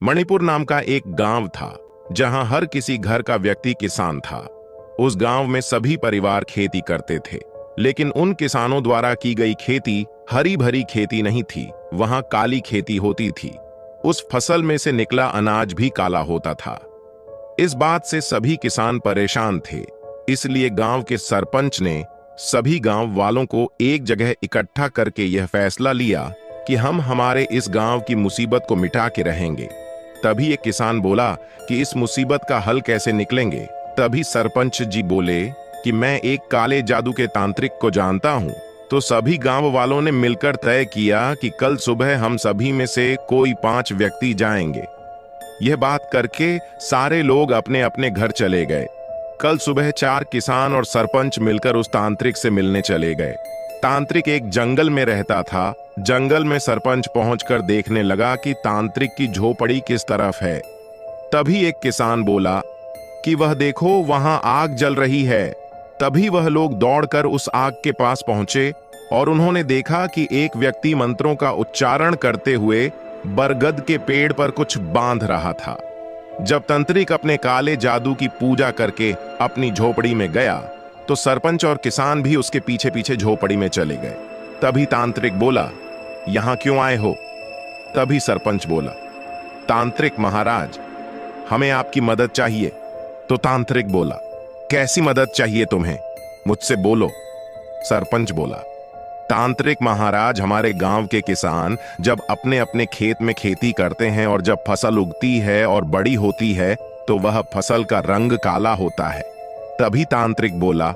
मणिपुर नाम का एक गांव था जहां हर किसी घर का व्यक्ति किसान था। उस गांव में सभी परिवार खेती करते थे, लेकिन उन किसानों द्वारा की गई खेती हरी भरी खेती नहीं थी, वहां काली खेती होती थी। उस फसल में से निकला अनाज भी काला होता था। इस बात से सभी किसान परेशान थे, इसलिए गांव के सरपंच ने सभी गांव वालों को एक जगह इकट्ठा करके यह फैसला लिया कि हम हमारे इस गांव की मुसीबत को मिटा के रहेंगे। तभी एक किसान बोला कि इस मुसीबत का हल कैसे निकलेंगे। तभी सरपंच जी बोले कि मैं एक काले जादू के तांत्रिक को जानता हूं। तो सभी गांव वालों ने मिलकर तय किया कि कल सुबह हम सभी में से कोई 5 व्यक्ति जाएंगे। यह बात करके सारे लोग अपने अपने घर चले गए। कल सुबह 4 किसान और सरपंच मिलकर उस तांत्रिक से मिलने चले गए। तांत्रिक एक जंगल में रहता था। जंगल में सरपंच पहुंचकर देखने लगा कि तांत्रिक की झोपड़ी किस तरफ है। तभी एक किसान बोला कि वह देखो, वहां आग जल रही है। तभी वह लोग दौड़कर उस आग के पास पहुंचे और उन्होंने देखा कि एक व्यक्ति मंत्रों का उच्चारण करते हुए बरगद के पेड़ पर कुछ बांध रहा था। जब तांत्रिक अपने काले जादू की पूजा करके अपनी झोपड़ी में गया तो सरपंच और किसान भी उसके पीछे पीछे झोपड़ी में चले गए। तभी तांत्रिक बोला, यहां क्यों आए हो? तभी सरपंच बोला, तांत्रिक महाराज, हमें आपकी मदद चाहिए। तो तांत्रिक बोला, कैसी मदद चाहिए तुम्हें? मुझसे बोलो। सरपंच बोला, तांत्रिक महाराज, हमारे गांव के किसान जब अपने अपने खेत में खेती करते हैं और जब फसल उगती है और बड़ी होती है तो वह फसल का रंग काला होता है। तभी तांत्रिक बोला,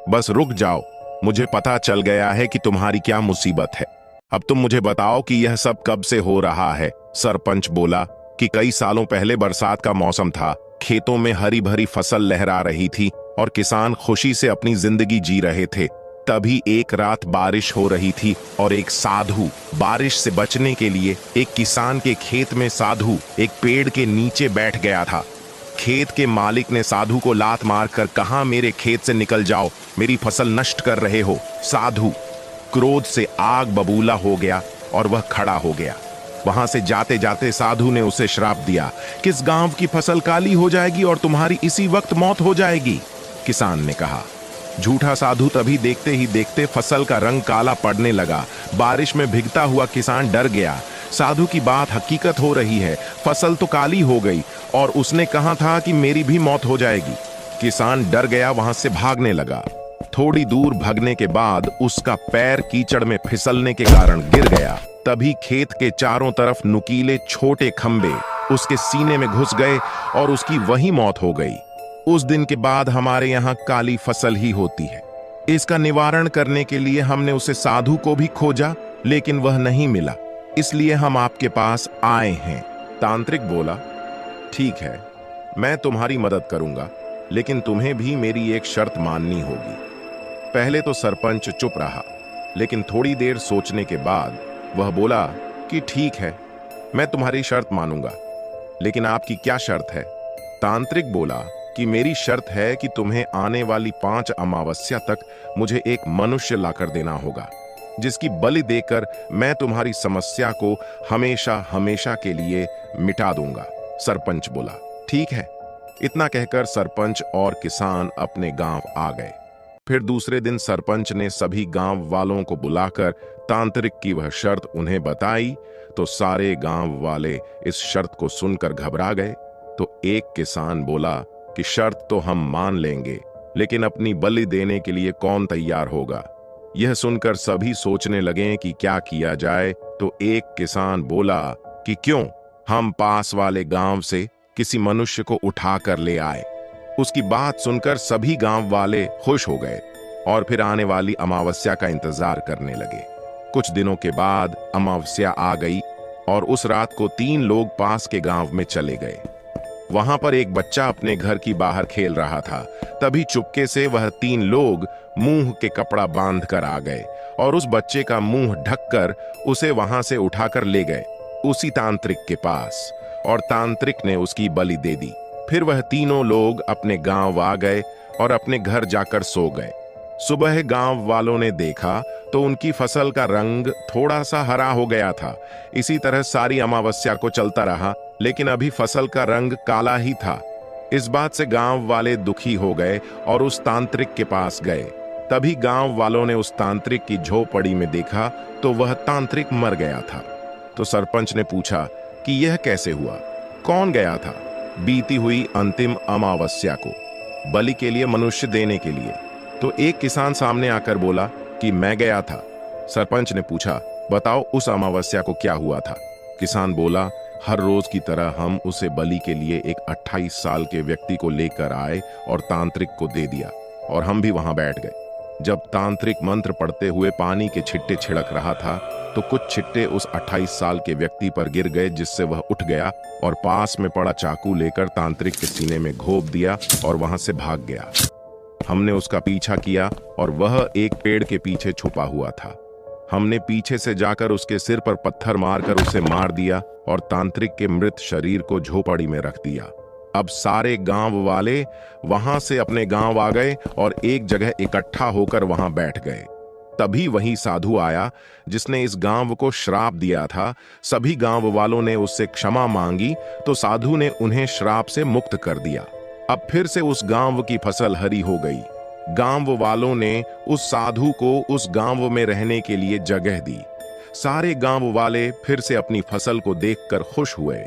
बस रुक जाओ, मुझे पता चल गया है कि तुम्हारी क्या मुसीबत है। अब तुम मुझे बताओ कि यह सब कब से हो रहा है। सरपंच बोला कि कई सालों पहले बरसात का मौसम था, खेतों में हरी भरी फसल लहरा रही थी और किसान खुशी से अपनी जिंदगी जी रहे थे। तभी एक रात बारिश हो रही थी और एक साधु बारिश से बचने के लिए एक किसान के खेत में साधु एक पेड़ के नीचे बैठ गया था। खेत के मालिक ने साधु को लात मारकर कहा, मेरे खेत से निकल जाओ, मेरी फसल नष्ट कर रहे हो। साधु क्रोध से आग बबूला हो गया और वह खड़ा हो गया। वहां से जाते जाते साधु ने उसे श्राप दिया, किस गांव की फसल काली हो जाएगी और तुम्हारी इसी वक्त मौत हो जाएगी। किसान ने कहा। झूठा साधु तभी देखते ही देखते फसल का रंग काला पड़ने लगा। बारिश में भीगता हुआ किसान डर गया। साधु की बात हकीकत हो रही है, फसल तो काली हो गई और उसने कहा था कि मेरी भी मौत हो जाएगी। किसान डर गया, वहां से भागने लगा। थोड़ी दूर भागने के बाद उसका पैर कीचड़ में फिसलने के कारण गिर गया। तभी खेत के चारों तरफ नुकीले छोटे खंबे उसके सीने में घुस गए और उसकी वही मौत हो गई। उस दिन के बाद हमारे यहाँ काली फसल ही होती है। इसका निवारण करने के लिए हमने उसे साधु को भी खोजा, लेकिन वह नहीं मिला, इसलिए हम आपके पास आए हैं। तांत्रिक बोला, ठीक है, मैं तुम्हारी मदद करूंगा, लेकिन तुम्हें भी मेरी एक शर्त माननी होगी। पहले तो सरपंच चुप रहा, लेकिन थोड़ी देर सोचने के बाद वह बोला कि ठीक है, मैं तुम्हारी शर्त मानूंगा, लेकिन आपकी क्या शर्त है? तांत्रिक बोला कि मेरी शर्त है कि तुम्हें आने वाली 5 अमावस्या तक मुझे एक मनुष्य लाकर देना होगा, जिसकी बलि देकर मैं तुम्हारी समस्या को हमेशा हमेशा के लिए मिटा दूंगा। सरपंच बोला, ठीक है। इतना कहकर सरपंच और किसान अपने गांव आ गए। फिर दूसरे दिन सरपंच ने सभी गांव वालों को बुलाकर तांत्रिक की वह शर्त उन्हें बताई तो सारे गांव वाले इस शर्त को सुनकर घबरा गए। तो एक किसान बोला कि शर्त तो हम मान लेंगे, लेकिन अपनी बलि देने के लिए कौन तैयार होगा? यह सुनकर सभी सोचने लगे कि क्या किया जाए। तो एक किसान बोला कि क्यों हम पास वाले गांव से किसी मनुष्य को उठा कर ले आए। उसकी बात सुनकर सभी गांव वाले खुश हो गए और फिर आने वाली अमावस्या का इंतजार करने लगे। कुछ दिनों के बाद अमावस्या आ गई और उस रात को 3 लोग पास के गांव में चले गए। वहां पर एक बच्चा अपने घर की बाहर खेल रहा था। तभी चुपके से वह 3 लोग मुंह के कपड़ा बांध कर आ गए और उस बच्चे का मुंह ढककर उसे वहां से उठाकर ले गए उसी तांत्रिक के पास, और तांत्रिक ने उसकी बलि दे दी। फिर वह तीनों लोग अपने गांव आ गए और अपने घर जाकर सो गए। सुबह गांव वालों ने देखा तो उनकी फसल का रंग थोड़ा सा हरा हो गया था। इसी तरह सारी अमावस्या को चलता रहा लेकिन अभी फसल का रंग काला ही था। इस बात से गांव वाले दुखी हो गए और उस तांत्रिक के पास गए। तभी गांव वालों ने उस तांत्रिक की झोपड़ी में देखा तो वह तांत्रिक मर गया था। तो सरपंच ने पूछा कि यह कैसे हुआ, कौन गया था? बीती हुई अंतिम अमावस्या को, बलि के लिए, मनुष्य देने के लिए। तो एक किसान सामने आकर बोला कि मैं गया था। सरपंच ने पूछा, बताओ उस अमावस्या को क्या हुआ था? किसान बोला, हर रोज की तरह हम उसे बलि के लिए एक 28 साल के व्यक्ति को लेकर आए और तांत्रिक को दे दिया और हम भी वहां बैठ गए। जब तांत्रिक मंत्र पढ़ते हुए पानी के छिट्टे छिड़क रहा था तो कुछ छिट्टे उस 28 साल के व्यक्ति पर गिर गए, जिससे वह उठ गया और पास में पड़ा चाकू लेकर तांत्रिक के सीने में घोंप दिया और वहां से भाग गया। हमने उसका पीछा किया और वह एक पेड़ के पीछे छुपा हुआ था। हमने पीछे से जाकर उसके सिर पर पत्थर मारकर उसे मार दिया और तांत्रिक के मृत शरीर को झोपड़ी में रख दिया। अब सारे गांव वाले वहां से अपने गांव आ गए और एक जगह इकट्ठा होकर वहां बैठ गए। तभी वही साधु आया जिसने इस गांव को श्राप दिया था। सभी गांव वालों ने उससे क्षमा मांगी तो साधु ने उन्हें श्राप से मुक्त कर दिया। अब फिर से उस गांव की फसल हरी हो गई। गांव वालों ने उस साधु को उस गांव में रहने के लिए जगह दी। सारे गांव वाले फिर से अपनी फसल को देखकर खुश हुए।